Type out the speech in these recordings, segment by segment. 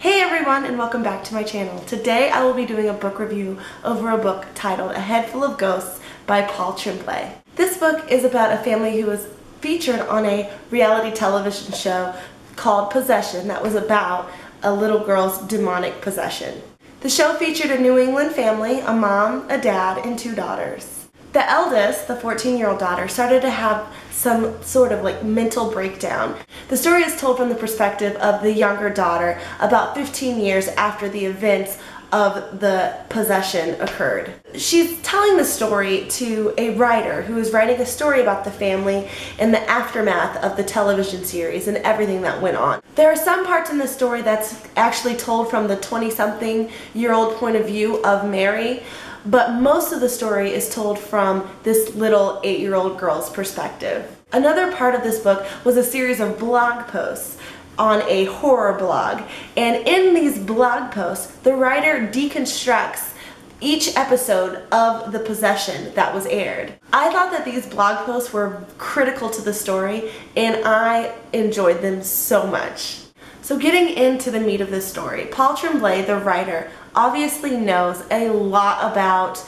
Hey everyone, and welcome back to my channel. Today I will be doing a book review over a book titled A Head Full of Ghosts by Paul Tremblay. This book is about a family who was featured on a reality television show called Possession that was about a little girl's demonic possession. The show featured a New England family, a mom, a dad, and two daughters. The eldest, the 14-year-old daughter, started to have some sort of mental breakdown. The story is told from the perspective of the younger daughter about 15 years after the events of the possession occurred. She's telling the story to a writer who is writing a story about the family in the aftermath of the television series and everything that went on. There are some parts in the story that's actually told from the 20-something-year-old point of view of Mary, but most of the story is told from this little 8-year-old girl's perspective. Another part of this book was a series of blog posts on a horror blog, and in these blog posts the writer deconstructs each episode of the possession that was aired. I thought that these blog posts were critical to the story and I enjoyed them so much. So getting into the meat of this story, Paul Tremblay, the writer, obviously knows a lot about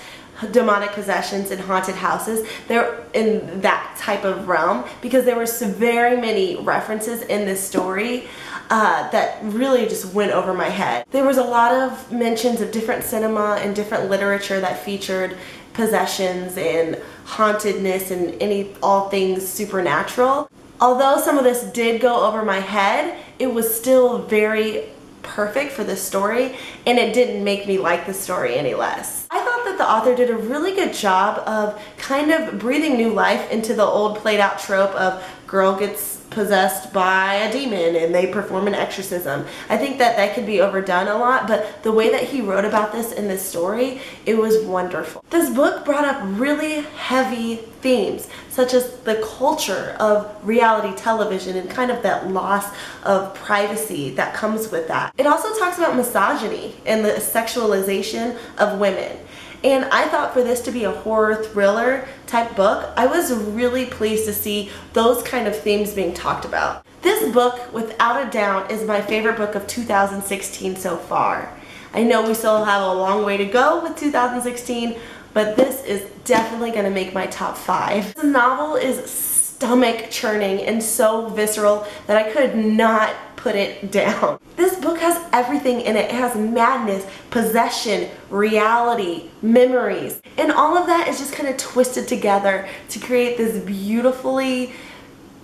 demonic possessions and haunted houses. They're in that type of realm because there were very many references in this story that really just went over my head. There was a lot of mentions of different cinema and different literature that featured possessions and hauntedness and all things supernatural. Although some of this did go over my head, it was still very perfect for this story, and it didn't make me like the story any less. I thought that the author did a really good job of kind of breathing new life into the old played out trope of girl gets possessed by a demon and they perform an exorcism. I think that that could be overdone a lot, but the way that he wrote about this in this story, it was wonderful. This book brought up really heavy themes, such as the culture of reality television and kind of that loss of privacy that comes with that. It also talks about misogyny and the sexualization of women. And I thought for this to be a horror thriller type book, I was really pleased to see those kind of themes being talked about. This book, without a doubt, is my favorite book of 2016 so far. I know we still have a long way to go with 2016, but this is definitely going to make my top 5. This novel is stomach churning and so visceral that I could not put it down. This book has everything in it. It has madness, possession, reality, memories, and all of that is just kind of twisted together to create this beautifully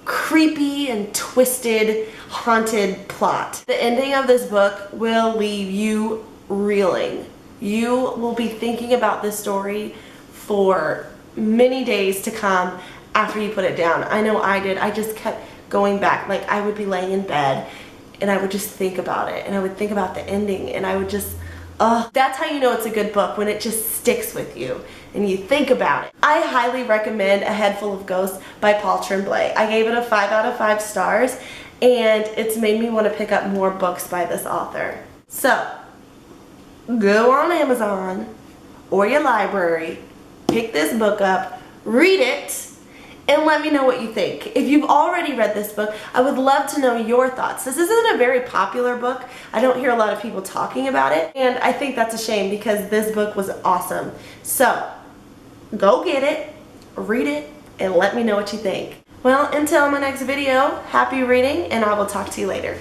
creepy and twisted, haunted plot. The ending of this book will leave you reeling. You will be thinking about this story for many days to come after you put it down. I know I did. I just kept going back. I would be laying in bed and I would just think about it, and I would think about the ending, and I would just, that's how you know it's a good book, when it just sticks with you and you think about it. I highly recommend A Head Full of Ghosts by Paul Tremblay. I gave it a 5 out of 5 stars, and it's made me want to pick up more books by this author. So, go on Amazon or your library, pick this book up, read it, and let me know what you think. If you've already read this book, I would love to know your thoughts. This isn't a very popular book. I don't hear a lot of people talking about it, and I think that's a shame because this book was awesome. So, go get it, read it, and let me know what you think. Well, until my next video, happy reading, and I will talk to you later.